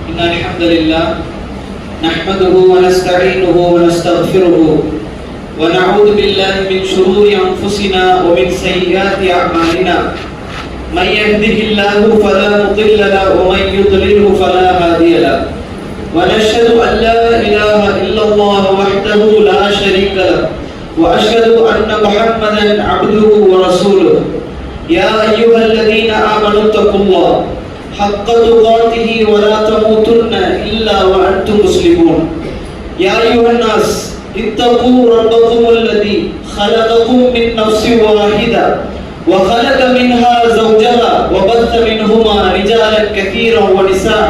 إن الحمد لله نحمده ونستعينه ونستغفره ونعوذ بالله من شرور أنفسنا ومن سيئات أعمالنا من يهده الله فلا مضل له ومن يضلله فلا هادي له ونشهد أن لا إله إلا الله وحده لا شريك له وأشهد أن محمدا عبده ورسوله يا أيها الذين آمنوا اتقوا الله حق تقاته ولا تموتن إلا وأنتم مسلمون يا أيها الناس اتقوا ربكم الذي خلقكم من نفس واحدة وخلق منها زوجها وبث منهما رجالا كثيرا ونساء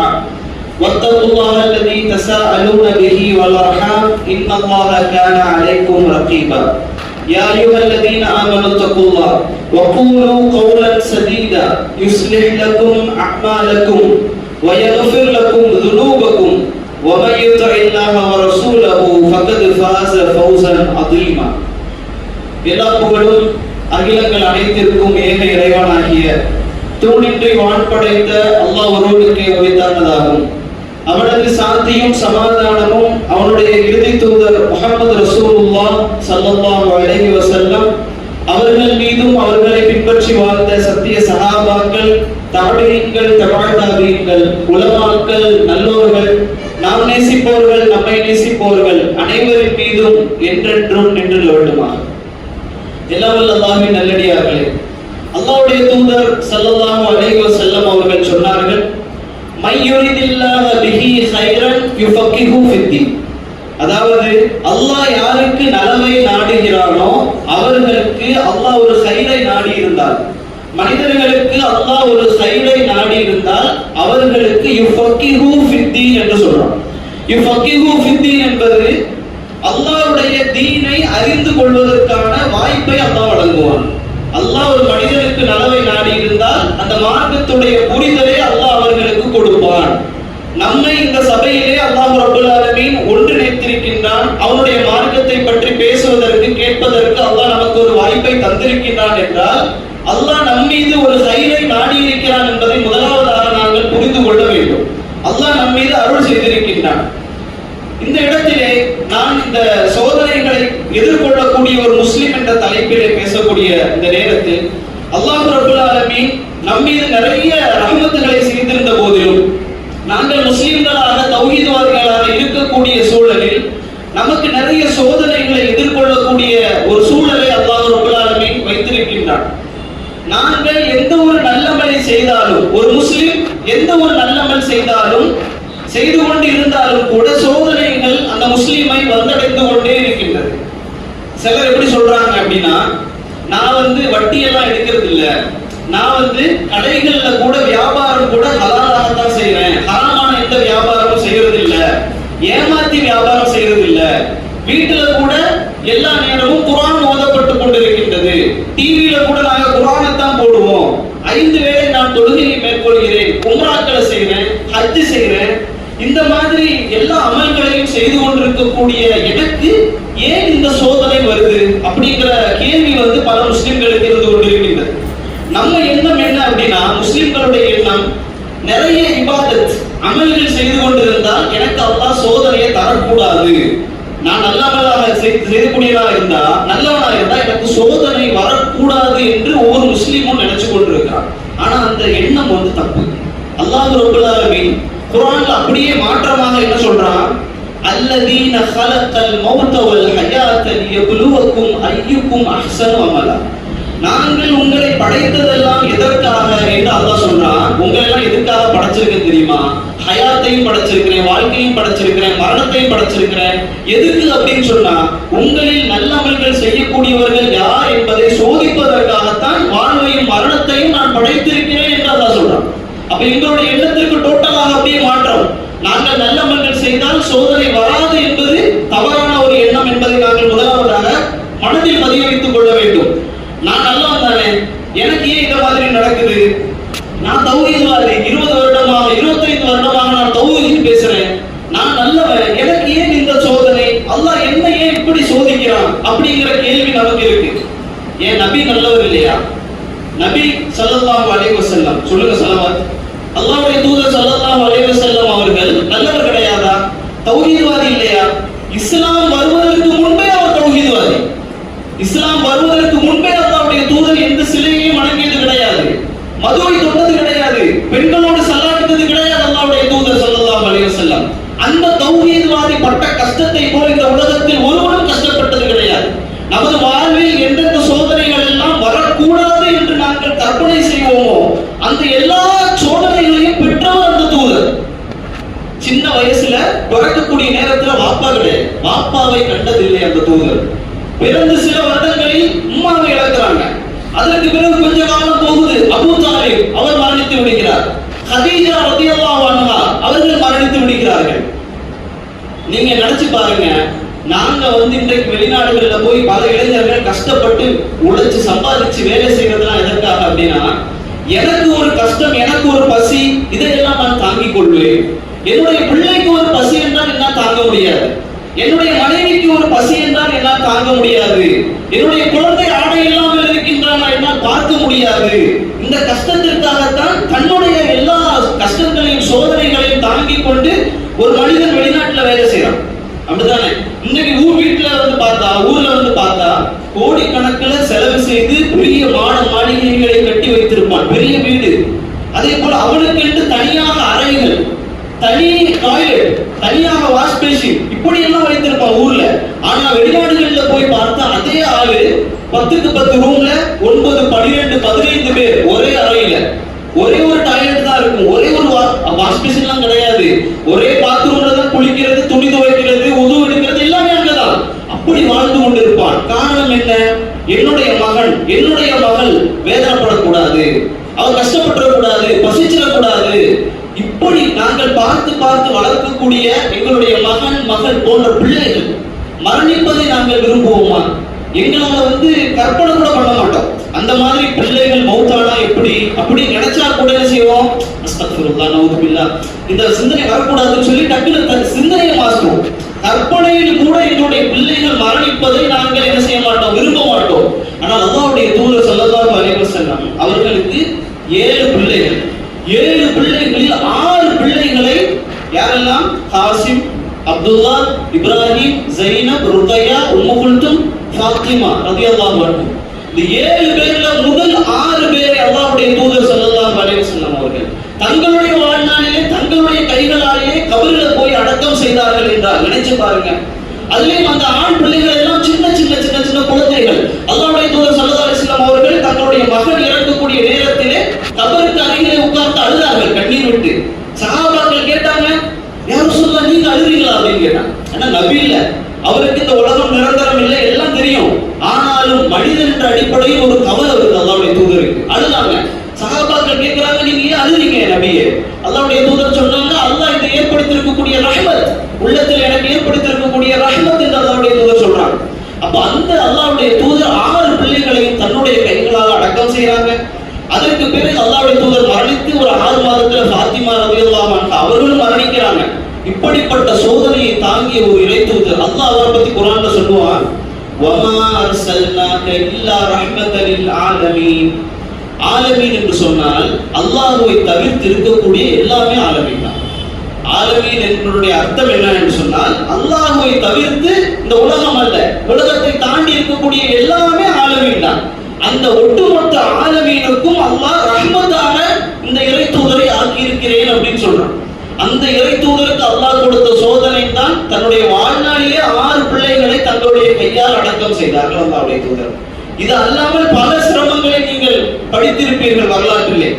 واتقوا الله الذي تساءلون به والأرحام إن الله كان عليكم رقيبا يا أيها الذين آمنوا اتقوا الله وقولوا قولا سديدا يصلح لكم أعمالكم ويغفر لكم ذنوبكم ومن يطع الله ورسوله فقد فاز فوزا عظيما எல்லா புகழும் அகிலங்கள் அனைத்திற்கும் ஏக இறைவனாகிய தூணின்றி வான் படைத்த அல்லாஹ் ஒருவனுக்கே உரித்தானதாகும். அவனது சாந்தியும் சமாதானமும் அவனுடைய இறுதி தூதர் முஹம்மது ரசூலுல்லாஹ் ஸல்லல்லாஹு அலைஹி வஸல்லம் அவர்கள் மீதும் அவர்களை பின்பற்றி வாழ்ந்த சத்திய சஹாபாக்கள், தாபீன்கள், தபஅ தாபீன்கள், உலமாக்கள், நல்லோர்கள், நாம் நேசிப்பவர்கள், நம்மை நேசிப்பவர்கள் அனைவரின் மீதும் என்றென்றும் நின்று நிலவட்டுமாக. எல்லாம் வல்ல அல்லாஹ்வின் நல்லடியார்களே, அல்லாஹ்வுடைய தூதர் ஸல்லல்லாஹு அலைஹி வஸல்லம் அவர்கள் சொன்னார்கள், மையுரிதில்லாஹு பிஹி கைரன் யுஃபக்கிஹு ஃபித்தீன். அதாவது அல்லாஹ் யாருக்கு நலவை நாடுகிறானோ அவர்களுக்கு அல்லாஹ் ஒரு கைரை நாடி இருந்தால், மனிதர்களுக்கு அல்லாஹ் ஒரு கைரை நாடி இருந்தால் அவர்களுக்கு யுஃபக்கிஹு ஃபித்தீன் என்று சொல்றான். யுஃபக்கிஹு ஃபித்தீன் என்பது அல்லாஹ்வுடைய தீனை அறிந்து கொள்வதற்கான வாய்ப்பை அல்லாஹ் வழங்குவான். அல்லாஹ் ஒரு மனிதனுக்கு நலவை நாடி இருந்தால் அந்த மார்க்கத்துடைய புரிதலை அல்லாஹ் அவர்களுக்கு கொடுப்பான். நம்மை இந்த சபையிலே அல்லாஹ் ரப்பல் ஆலமீன் ஒன்றிணைத்திருக்கின்றான். அவனுடைய மார்க்கத்தை பற்றி பேசுவதற்கு, கேட்பதற்கு அல்லாஹ் நமக்கு ஒரு வாய்ப்பை தந்திருக்கின்றான் என்றால் அல்லாஹ் நம் மீது ஒரு கைரை நாடி இருக்கிறான் என்பதை முதலாவதாக நாங்கள் புரிந்து கொள்ள வேண்டும். அல்லாஹ் நம் மீது அருள் செய்திருக்கின்றான். இந்த இடத்திலே நான் இந்த சோதனைகளை எதிர்கொள்ளக்கூடிய ஒரு முஸ்லிம் என்ற தலைப்பிலே பேசக்கூடிய இந்த நேரத்தில் அல்லாஹ் ரப்பல் ஆலமீன் நம் மீது நிறைய ரஹ்மத்துகளை செய்திருந்த போதிலும் நாங்கள் முஸ்லிம்களாக தௌஹீத்வாதிகளாக இருக்கக்கூடிய சூழலில் நமக்கு நிறைய சோதனைகளை எதிர்கொள்ளக்கூடிய ஒரு சூழலை அல்லாஹ் ரப்பல் ஆலமீன் வைத்திருக்கின்றான். நாங்கள் எந்த ஒரு நல்லமலை செய்தாலும், ஒரு முஸ்லிம் எந்த ஒரு நல்லமல் செய்தாலும், செய்து கொண்டு இருந்தாலும் கூட சோதனைகள் அந்த முஸ்லிமை வந்தடைந்து கொண்டே இருக்கின்றது. சிலர் எப்படி சொல்றாங்க அப்படின்னா, நான் வட்டியெல்லாம் எடுக்கிறது இல்ல, நான் கடைகள்ல கூட வியாபாரம் கூட ஹலாலாகத்தான் செய்யறேன், ஹராமான எந்த வியாபாரமும் செய்யறது இல்ல, ஏமாத்தி வியாபாரம் செய்யறது இல்ல, வீட்டுல கூட எல்லா நேரமும் குர்ஆன் ஓதப்பட்டு கொண்டிருக்கின்றது, டிவியில கூட நாங்க குர்ஆனைத்தான் போடுவோம், 5 வேளை நான் தொழுகையை மேற்கொள்கிறேன், உம்ராக்களை செய்றேன், ஹஜ் செய்றேன், இந்த மாதிரி எல்லா அமல்களையும் செய்து கொண்டிருக்கக்கூடிய எனக்கு ஏன் இந்த சோதனை வருது அப்படிங்கிற கேள்வி பல முஸ்லிம்களுக்கு இருந்து கொண்டிருக்கின்றது. நம்ம எண்ணம் என்ன அப்படின்னா, முஸ்லிம்களுடைய எண்ணம் நிறைய இபாதத் அமல்கள் செய்து கொண்டிருந்தால் எனக்கு அல்லாஹ் சோதனையை தரக்கூடாது, நான் நல்லவனாக செய்யக்கூடியவனாக இருந்தா, நல்லவனாக இருந்தா எனக்கு சோதனை வரக்கூடாது என்று ஒவ்வொரு முஸ்லிமும் நினைச்சு கொண்டிருக்கிறான். ஆனா அந்த எண்ணம் தப்பு. அல்லாஹ் ரப்பல் ஆலமீன் குர்ஆன்ல அப்படியே மாற்றமாக என்ன சொல்றான், அல்லதீன خلقல் மௌத வல் ஹயாத லியப்லுவக்கும் அய்யுக்கும் அஹ்ஸனு அமலா. நாங்கள் உங்களை படைத்ததெல்லாம் எதற்காக என்று அல்லாஹ் சொல்றான். உங்களை எல்லாம் எதுக்காக படைச்சிருக்கேன் தெரியுமா? ஹயாத்தையும் படைச்சிருக்கிறேன், வாழ்க்கையும் படைச்சிருக்கிறேன், மரணத்தையும் படைச்சிருக்கிறேன். எதுக்கு அப்படின்னு சொன்னா, உங்களில் நல்ல அமல்கள் செய்யக்கூடியவர்கள் யார் என்பதை சோதிப்பதற்காகத்தான் வாழ்வையும் மரணத்தையும் நான் படைத்திருக்கிறேன் என்று அல்லாஹ் சொல்றான். அப்ப எங்களுடைய எண்ணத்திற்கு டோட்டலாக அப்படியே மாற்றம். நாங்கள் நல்ல அமல்கள் செய்தால் சோதனை வராது என்பது தவறான ஒரு எண்ணம் என்பதை நாங்கள் முதலாவதாக மனதில் பதிய வைத்துக் கொள்ள வேண்டும். நான் நல்லவன் தானே, எனக்கு ஏன் இந்த மாதிரி நடக்குது? நான் தௌஹீத்வாதி, 20 வருடமாக 25 வருடமாக நான் தௌஹீத் பேசுறேன், நான் நல்லவன், எனக்கு ஏன் இந்த சோதனை? அல்லாஹ் என்ன ஏன் இப்படி சோதிக்கிறான் அப்படிங்கிற கேள்வி நமக்கு இருக்கு. ஏன் நபி நல்லவர் இல்லையா? நபி ஸல்லல்லாஹு அலைஹி வஸல்லம் சொல்லுங்க ஸலவாத். அல்லாஹ்வுடைய தூதர் ஸல்லல்லாஹு அலைஹி வஸல்லம் அவர்கள் பிறக்கக்கூடிய நேரத்துல வாப்பா கிடையாது, வாப்பாவை கண்டதில்லை அந்த தூதர். பிறந்து சில வருடங்களில் உம்மாவை இழக்கிறாங்க. அதற்கு பிறகு கொஞ்ச காலம் போகுது, அபூ தாலிப் அவர் மரணித்து விடுகிறார். கதீஜா ரலியல்லாஹு அன்ஹா அவர்கள் மரணித்து விடுகிறார்கள். நீங்க நினைச்சு பாருங்க, நாங்க இன்றைக்கு வெளிநாடுகள்ல போய் பல இளைஞர்கள் கஷ்டப்பட்டு உழைச்சு சம்பாதிச்சு வேலை செய்யறதுலாம் எதற்காக அப்படின்னா, எனக்கு ஒரு கஷ்டம், எனக்கு ஒரு பசி, இதையெல்லாம் நான் தாங்கிக் கொள்வேன். என்னுடைய பிள்ளைக்கு ஒரு பசி என்றால் என்னால் தாங்க முடியாது, என்னுடைய மனைவிக்கு ஒரு பசி என்றால் என்னால் தாங்க முடியாது, என்னுடைய குழந்தை ஆடை இல்லாமல் இருக்கின்றான் என்னால் பார்க்க முடியாது. இந்த கஷ்டத்திற்காகத்தான் தன்னுடைய எல்லா கஷ்டங்களையும் சோதனைகளையும் தாங்கிக் கொண்டு ஒரு மனிதன் வெளிநாட்டுல வேலை செய்யறான். அப்படித்தானே? இன்னைக்கு வீட்டுல பார்த்தா, ஊர்ல பார்த்தா கோடிக்கணக்கில் செலவு செய்து பெரிய மாளிகைகளை கட்டி வைத்திருப்பான், பெரிய வீடு. அதே போல அவனுக்கு என்று தனியாக அறைகள், தனி டாய்லெட், தனியாக வாஷ் பேசின், இப்படி எல்லாம் வைத்திருப்பான் ஊர்ல. ஆனா வெளிநாடுகள்ல போய் பார்த்தா அதே ஆளு 10க்கு 10 ரூம்ல 9, 12, 15 பேர் ஒரே அறையில, ஒரே ஒரு டாய்லெட் தான் இருக்கும், ஒரே ஒரு வாஷ் பேசின் எல்லாம் கிடையாது, ஒரே பாத்ரூம்ல தான் குளிக்கிறது, துணி துவைக்கிறது, உது எடுக்கிறது எல்லாமே அங்கதான். அப்படி வாழ்ந்து கொண்டிருப்பான். காரணம் என்ன? என்னுடைய மகன், என்னுடைய மகள் வேதனைப்படக்கூடாது, அவன் கஷ்டப்படக்கூடாது, பசிச்சிடக்கூடாது. இப்படி நாங்கள் பார்த்து பார்த்து வளர்க்கக்கூடிய எங்களுடைய மகன் மகள் போன்ற பிள்ளைகள் மரணிப்பதை நாங்கள் விரும்புவோமா? எங்களால கற்பனை கூட பண்ண மாட்டோம். அந்த மாதிரி பிள்ளைகள் மௌத்தானா எப்படி, அப்படி நினைச்சா கூட என்ன செய்வோம், அஸ்தக்ஃபிருல்லாஹ் நவுதுபில்லாஹ், இந்த சிந்தனை வரக்கூடாதுன்னு சொல்லி டக்குனு சிந்தனையை மாற்றுவோம். கற்பனையில் கூட எங்களுடைய பிள்ளைகள் மரணிப்பதை நாங்கள் என்ன செய்ய மாட்டோம், விரும்ப மாட்டோம். ஆனால் அல்லாஹ்வுடைய தூதர் ஸல்லல்லாஹு அலைஹி வஸல்லம் அவர்களுக்கு 7 பிள்ளைகள், 7 பிள்ளைகளில் 6 பிள்ளைகளை யாரெல்லாம், காசிம், அப்துல்லா, இப்ராஹிம், ஜைனப், ருக்கையா, உம்மு குல்தும், ஃபாத்திமா ரலியல்லாஹு அன்ஹா. இந்த 7 பேர்ல முதல் 6 பேரை அல்லாஹ்வுடைய தூதர் ஸல்லல்லாஹு அலைஹி வஸல்லம் அவர்கள் தங்களுடைய வாழ்நாளிலே தங்களுடைய கைகளாலேயே கபரில் போய் அடக்கம் செய்தார்கள் என்றால் நினைச்சு பாருங்க. அதுலயும் அந்த ஆண் பிள்ளைகள் எல்லாம் சின்ன சின்ன சின்ன சின்ன குழந்தைகள். அல்லாஹ்வுடைய தூதர் ஸல்லல்லாஹு அலைஹி வஸல்லம் அவர்கள் தங்களுடைய மகன் இறக்கக்கூடிய நேரத்திலே கபருக்கு அருகிலே உட்கார்ந்து அழுதார்கள் கண்ணீர் விட்டு. சஹாபாக்கள் கேட்டாங்க, யா ரசூலல்லாஹ் நீங்க அழுறீங்களா அப்படின்னு கேட்டாங்க. ஆனா நபி இல்ல, அவருக்கு இந்த உலகம் நிரந்தரம் இல்லை, எல்லாம் தெரியும். ஆனாலும் மனிதன் என்ற அடிப்படையில் ஒரு கவலை வருது அல்லாஹ்வுடைய தூதருக்கு, அழுதாங்க. சஹாபாக்கள் கேட்கிறாங்க, நீங்க ஏன் அழுறீங்க நபியே? அல்லாஹ்வுடைய தூதர் சொன்னாங்க, அல்லாஹ் இதை ஏற்படுத்தியிருக்கக்கூடிய ரஹ்மத், உள்ளத்தில் எனக்கு ஏற்படுத்தியிருக்கக்கூடிய ரஹ்மத் என்று அல்லாஹ்வுடைய தூதர் சொல்றாங்க. அப்ப அந்த அல்லாஹ்வுடைய தூதர் 6 பிள்ளைகளையும் தன்னுடைய கைகளால் அடக்கம் செய்யறாங்க. அதற்கு பிறகு அல்லாஹ்வுடைய தூதர் மரணித்து ஒரு 6 மாதத்துல ஃபாத்திமா ரலியல்லாஹு அன்ஹா அவர்களும் மரணிக்கிறாங்க. இப்படிப்பட்ட சோதனையை தாங்கிய ஒரு இறை தூதர் அல்லாஹ் அவரை பத்தி குர்ஆன்ல சொல்லுவான், வமா அர்சல்னாக இல்லா ரஹ்மத்தல் லில் ஆலமீன். ஆலமீன் என்று சொன்னால் அல்லாஹ்வை தவிர்த்து இருக்கக்கூடிய எல்லாமே ஆலமீன் தான். ஆலமீன் என்பதனுடைய அர்த்தம் என்ன என்று சொன்னால், அல்லாஹ்வை தவிர்த்து இந்த உலகம் அல்ல, உலகத்தை தாண்டி இருக்கக்கூடிய எல்லாமே ஆலமீன் தான். அந்த ஒட்டுமொத்த ஆலமீனுக்கும் அல்லாஹ் ரஹ்மத்தாக இந்த இறை தூதரை ஆக்கி இருக்கிறேன் அப்படின்னு சொல்றான். அந்த இறை தூதருக்கு அல்லாஹ் கொடுத்த சோதனை தான் தன்னுடைய வாழ்நாளிலே 6 பிள்ளைகளை தங்களுடைய கையால் அடக்கம் செய்தார்கள் அல்லாஹ்வுடைய தூதர். இது அல்லாமல் பல சிரமங்களை நீங்கள் படித்திருப்பீர்கள் வரலாற்றிலே.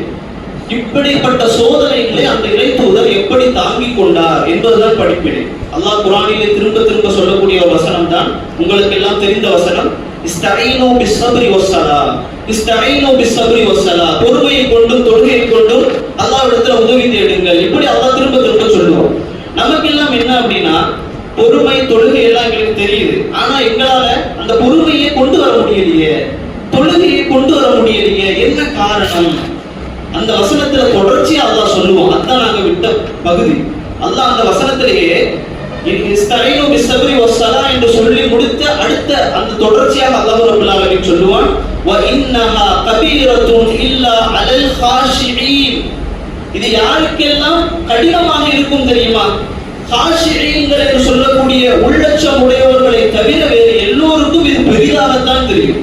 இப்படிப்பட்ட சோதனைகளை அந்த இறை தூதர் எப்படி தாங்கிக் கொண்டார் என்பதுதான் படிப்பினை. அல்லாஹ் குர்ஆனிலே திரும்ப திரும்ப சொல்லக்கூடிய ஒரு வசனம் தான் உங்களுக்கு எல்லாம் தெரிந்த வசனம், இஸ்தஈனு பிஸ்ஸப்ரி வஸ்ஸலா, இஸ்தஈனு பிஸ்ஸப்ரி வஸ்ஸலா, பொறுமையை கொண்டும் தொழுகையை கொண்டும் அல்லாஹ்விடத்துல உதவி தேடுங்கள். இப்படி அல்லாஹ் திரும்ப திரும்ப சொல்லுவோம். நமக்கு எல்லாம் என்ன அப்படின்னா, பொறுமை தொழுகை எல்லாம் எங்களுக்கு தெரியுது, ஆனா எங்களால அந்த பொறுமையை கொண்டு வர முடியலையே, தொழுகையை கொண்டு வர முடியலையே, என்ன காரணம்? அந்த வசனத்துல தொடர்ச்சியா அல்லாஹ் சொல்லுவோம். அதான் நாங்க விட்ட பகுதி. அல்லாஹ் அந்த வசனத்திலேயே இஸ்தஈனு பிஸ்ஸப்ரி வஸ்ஸலா என்று சொல்லி முடித்த அடுத்த அந்த தொடர்ச்சியாக அல்லாஹ் ரப்பல் ஆலமீன் சொல்லுவான், வ இன்னஹா கபீரத்துன் இல்லா அலல் காஷிஈன். இது யாருக்கெல்லாம் கடினமாக இருக்கும் தெரியுமா? காஷிஈன்கள் என்று சொல்லக்கூடிய உள்ளச்சம் உடையவர்களை தவிர வேறு எல்லோருக்கும் இது பெரிதாகத்தான் தெரியும்.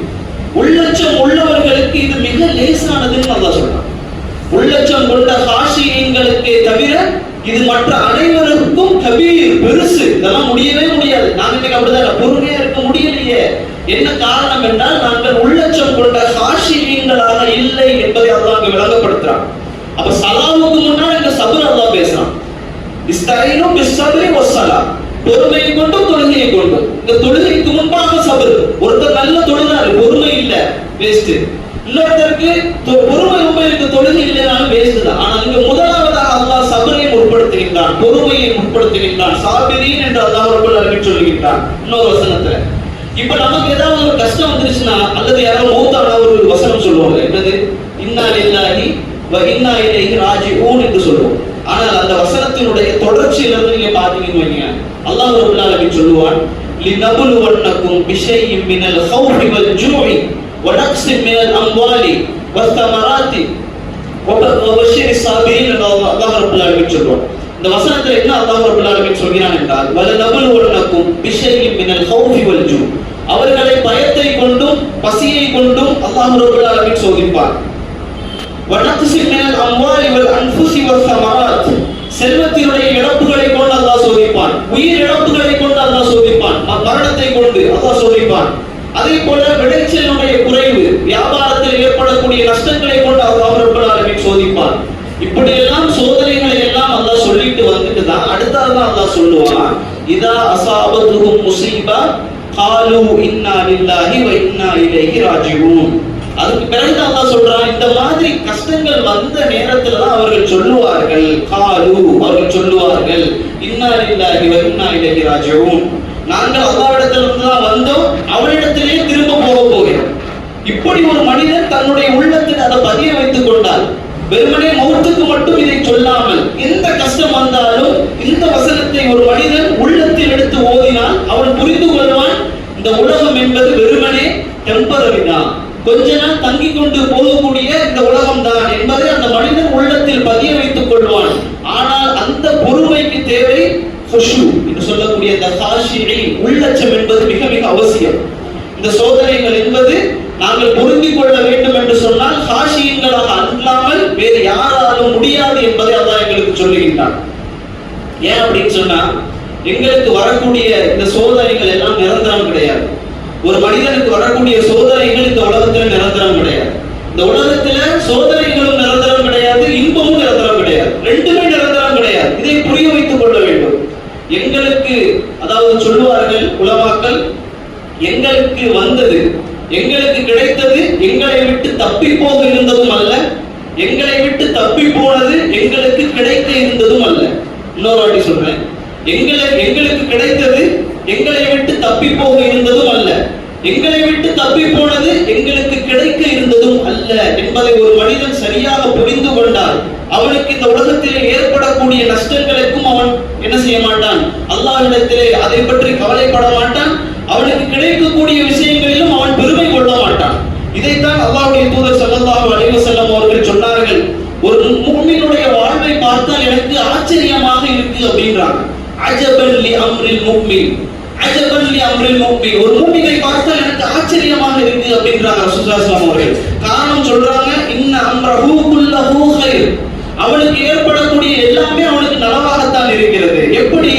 உள்ளச்சம் உள்ளவர்களுக்கு இது மிக லேசானதுன்னு அல்லாஹ் சொல்றான். உள்ளச்சம் கொண்ட காஷிஈன்களுக்கு தவிர இது மற்ற அனைவருக்கும் கபீர், பெருசு. இதெல்லாம் முடியவே முடியாது. நாங்க இன்னைக்கு அப்படிதான் பொறுமையா இருக்க முடியலையே. என்ன காரணம் என்றால், நாங்கள் உள்ளச்சம் கொண்ட காஷிஈன்களாக இல்லை என்பதை அல்லாஹ் விளங்கப்படுத்துறான். அப்ப சலாமுக்கு முன்னாடி இந்த சபர் அல்லாஹ் பேசுறான். இஸ்தஈனு பிஸ்ஸப்ரி வஸ்ஸலா, பொறுமையை கொண்டு தொழுகையை கொண்டு. இந்த தொழுகைக்கு முன்பாக சபர். ஒருத்தர் நல்ல தொழுதாரு, பொறுமை இல்ல, வேஸ்ட். இன்னொருத்தருக்கு பொறுமை ரொம்ப இருக்கு, தொழுகை இல்லைனாலும் வேஸ்ட் தான். ஆனால் இங்க முதலாவதாக அல்லாஹ் சபரை முற்படுத்துகின்றான், பொறுமையை முற்படுத்துகின்றான். சாபிரீன் என்று அல்லாஹ் ரப்பல் ஆலமீன் சொல்லுகின்றான் இன்னொரு வசனத்துல. இப்ப நமக்கு ஏதாவது ஒரு கஷ்டம் வந்துருச்சுன்னா, அல்லது யாராவது மௌத்தானா ஒரு வசனம் சொல்லுவாங்க, என்னது? இன்னா லில்லாஹி வ இன்னா இலைஹி ராஜிஊன் என்று சொல்லுவோம். ஆனால் அந்த வசனத்தினுடைய தொடர்ச்சியில இருந்து நீங்க பாத்தீங்கன்னு வைங்க, அல்லாஹ் ரப்பல் ஆலமீன் சொல்லுவான், லினபுலுவன்னகும் பிஷைஇம் மினல் ஹௌஃபி வல் ஜூஇ வ நக்ஸின் மினல் அம்வாலி வஸ்ஸமராத்தி வபஷிரி ஸாபிரீன் என்று அல்லாஹ் ரப்பல் ஆலமீன் சொல்லுவான். இந்த வசனத்துல என்ன அல்லாஹ் ரப்பல் ஆலமீன் சொல்கிறான் என்றால், வலனபுலுவன்னகும் பிஷைஇம் மினல் ஹௌஃபி வல் ஜூ, அவர்களை பயத்தை கொண்டும் பசியை கொண்டும் அல்லாஹ் ரப்பல் ஆலமீன் சோதிப்பான். வ நக்ஸின் மினல் அம்வாலி வல் அன்ஃபுஸி வஸ்ஸமராத், செல்வத்தினுடைய இழப்புகளை கொண்டு அல்லாஹ் சோதிப்பான், உயிர் இழப்புகளை கொண்டு அல்லாஹ் சோதிப்பான், மரணத்தை கொண்டு அல்லாஹ் சோதிப்பான். அதே போல விளைச்சலுடைய குறைவு, வியாபாரத்தில் ஏற்படக்கூடிய நஷ்டங்களை கொண்டு அல்லாஹ் ரப்பல் ஆலமீன் சோதிப்பான். இப்படி எல்லாம் சோதனைகளை எல்லாம் அல்லாஹ் சொல்லிட்டு வந்துட்டு தான் அடுத்ததான் அல்லாஹ் சொல்லுவான், இதா அஸாபத்துஹும் முஸீபா காலு இன்னா லில்லாஹி வ இன்னா இலைஹி ராஜிஊன். அதுக்கு பிறகு அல்லாஹ் சொல்றான், இந்த மாதிரி கஷ்டங்கள் வந்த நேரத்துல தான் அவர்கள் சொல்லுவார்கள், காலு, அவர்கள் சொல்லுவார்கள், இன்னா லில்லாஹி வ இன்னா இலைஹி ராஜிஊன், நாங்கள் அல்லாஹ்விடத்திலிருந்து தான் வந்தோம், அவரிடத்திலேயே திரும்ப போக போகிறோம். இப்படி ஒரு மனிதன் தன்னுடைய உள்ளத்தில் அதை பதிய வைத்துக் கொண்டால், வெறுமனே மௌத்துக்கு மட்டும் இதை சொல்லாமல், எந்த கஷ்டம் வந்தாலும் இந்த வசனத்தை ஒரு மனிதன் உள்ளத்தில் எடுத்து ஓதினால் அவன் புரிந்து கொள்வான், இந்த உலகம் என்பது வெறுமனே டெம்பரரி தான், கொஞ்ச நாள் தங்கி கொண்டு போகக்கூடிய இந்த உலகம் தான் என்பதை அந்த மனிதன் உள்ளத்தில் பதிய வைத்துக் கொள்வான். ஆனால் அந்த பொறுமைக்கு தேவை ஹுஷு என்று சொல்லக்கூடிய இந்த காஷியை, உள்ளச்சம் என்பது மிக மிக அவசியம். இந்த சோதனைகள் என்பது நாங்கள் பொருந்திக் கொள்ள வேண்டும் என்று சொன்னால் காஷியங்களாக அல்லாமல் வேறு யாராலும் முடியாது என்பதை அல்லாஹ் எங்களுக்கு சொல்லுகின்றான். ஏன் அப்படின்னு சொன்னா, எங்களுக்கு வரக்கூடிய இந்த சோதனைகள் எல்லாம் நிரந்தரம் கிடையாது. ஒரு மனிதனுக்கு வரக்கூடிய சோதனைகள் இந்த உலகத்துல நிரந்தரம் கிடையாது. இந்த உலகத்துல சோதனைகளும் நிரந்தரம் கிடையாது, இன்பமும் நிரந்தரம் கிடையாது, ரெண்டுமே நிரந்தரம் கிடையாது. இதை புரிய வைத்துக் கொள்ள வேண்டும். எங்களுக்கு, அதாவது சொல்லுவார்கள் உலமாக்கள், எங்களுக்கு வந்தது, எங்களுக்கு கிடைத்தது எங்களை விட்டு தப்பி போக இருந்ததும் அல்ல, எங்களை விட்டு தப்பி போனது எங்களுக்கு கிடைக்க இருந்ததும் அல்ல. இன்னொரு வாட்டி சொல்றேன், எங்களுக்கு கிடைத்தது எங்களை விட்டு தப்பி போக இருந்ததும் அல்ல, எங்களை விட்டு தப்பி போனது எங்களுக்கு கிடைக்க இருந்ததும் அல்ல என்பதை ஒரு மனிதன் சரியாக புரிந்து கொண்டால், அவனுக்கு இந்த உலகத்திலே ஏற்படக்கூடிய நஷ்டங்களுக்கும் அவன் என்ன செய்ய மாட்டான், அல்லாஹ்விடத்திலே அதை பற்றி கவலைப்பட மாட்டான். அவனுக்கு கிடைக்கக்கூடிய விஷயங்களிலும் அவன் பெருமை கொள்ள மாட்டான். இதைத்தான் அல்லாஹ்வுடைய தூதர் ஸல்லல்லாஹு அலைஹி வஸல்லம் அவர்கள் சொன்னார்கள், ஒரு முஃமினுடைய வாழ்வை பார்த்தால் எனக்கு ஆச்சரியமாக இருக்கு அப்படின்றாங்க. அஜபன் லி அம்ரில் முஃமின், அஜபன் லி அம்ரில் முஃமின், ஒரு முஃமினை பார்த்தால் எனக்கு ஆச்சரியமாக இருக்கு அப்படின்றாங்க ரசூலுல்லாஹி ஸல்லல்லாஹு அலைஹி வஸல்லம். காரணம் சொல்றாங்க, இன்ன அம்ரஹு குல்லஹு கைர், அவனுக்கு ஏற்படக்கூடிய எல்லாமே அவனுக்கு நலவாகத்தான் இருக்கிறது. எப்படி?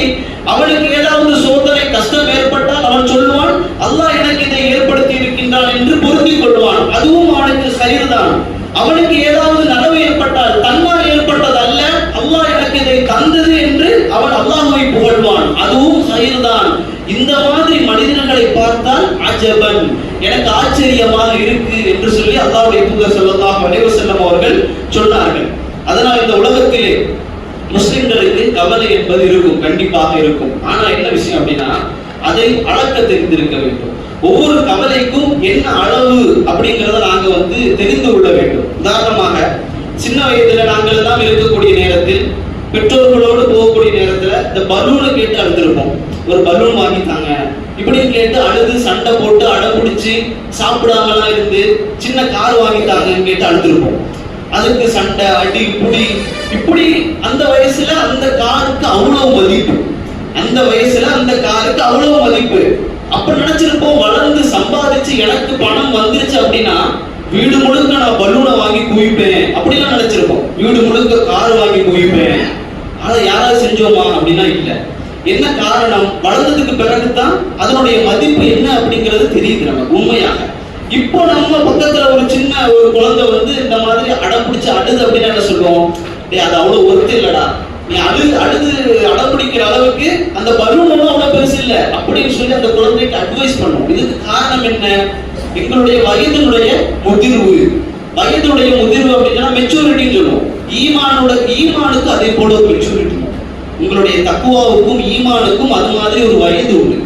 அவனுக்கு ஏதாவது சோதனை கஷ்டம் ஏற்பட்டால் அவன் சொல்லுவான், அல்லாஹ் எனக்கு இதை ஏற்படுத்தி இருக்கின்றான் என்று பொருந்திக் கொள்வான், அதுவும் அவனுக்கு கயிறு தான். அவனுக்கு ஏதாவது நனவு ஏற்பட்டால் தன்னால் ஏற்பட்டது அல்ல, அல்லாஹ் எனக்கு இதை தந்தது என்று அவன் அல்லாஹ்வை புகழ்வான், அதுவும் கயிறு தான். இந்த மாதிரி மனிதர்களை பார்த்தால் அஜபன், எனக்கு ஆச்சரியமாக இருக்கு என்று சொல்லி அல்லாஹ்வுடைய தூதர் ஸல்லல்லாஹு அலைஹி வஸல்லம் அவர்கள் சொன்னார்கள். அதனால் இந்த உலகத்திலே முஸ்லிம்களுக்கு கவலை என்பது இருக்கும், கண்டிப்பாக இருக்கும். ஆனா என்ன விஷயம் அப்படின்னா, அதை அளக்க தெரிந்திருக்க வேண்டும். ஒவ்வொரு கவலைக்கும் என்ன அளவு அப்படிங்கறத நாங்க தெரிந்து கொள்ள வேண்டும். உதாரணமாக, சின்ன வயதுல நாங்கள் எல்லாம் இருக்கக்கூடிய நேரத்தில், பெற்றோர்களோடு போகக்கூடிய நேரத்துல இந்த பலூனை கேட்டு அழுத்திருப்போம். ஒரு பலூன் வாங்கித்தாங்க இப்படின்னு கேட்டு அழுது சண்டை போட்டு அடம்பிடிச்சு சாப்பிடாமலாம் இருந்து சின்ன கார் வாங்கித்தாங்கன்னு கேட்டு அழுத்திருப்போம். அதுக்கு சண்டை அடி புடி, இப்படி அந்த வயசுல அந்த காருக்கு அவ்வளவு மதிப்பு, அந்த வயசுல அந்த காருக்கு அவ்வளவு மதிப்பு. அப்ப நினைச்சிருப்போம், வளர்ந்து சம்பாதிச்சு எனக்கு பணம் வந்துருச்சு அப்படின்னா வீடு முழுக்க நான் பலூனை வாங்கி குவிப்பேன் அப்படிலாம் நினைச்சிருப்போம். வீடு முழுக்க கார் வாங்கி குவிப்பேன். ஆனா யாராவது செஞ்சோமா அப்படின்னா இல்ல. என்ன காரணம்? வளர்ந்ததுக்கு பிறகுதான் அதனுடைய மதிப்பு என்ன அப்படிங்கிறது தெரியுது நமக்கு உண்மையாக. இப்போ நம்ம பக்கத்துல ஒரு சின்ன ஒரு குழந்தை இந்த மாதிரி அடம் பிடிச்சு அழுது அப்படின்னா என்ன சொல்லுவோம், அது அவ்வளவு ஒருத்தர் இல்லடா, நீ அழுது பிடிக்கிற அளவுக்கு அந்த பலூன் ஒன்றும் அவ்வளவு பெருசு இல்லை அப்படின்னு சொல்லி அந்த குழந்தைக்கு அட்வைஸ் பண்ணும். இதுக்கு காரணம் என்ன? எங்களுடைய வயதினுடைய முதிர்வு. வயதுடைய முதிர்வு அப்படின்னா மெச்சூரிட்டின்னு சொல்லுவோம். ஈமானுக்கு அதே போல ஒரு மெச்சூரிட்டி. உங்களுடைய தக்குவாவுக்கும் ஈமானுக்கும் அது மாதிரி ஒரு வயது உண்டு.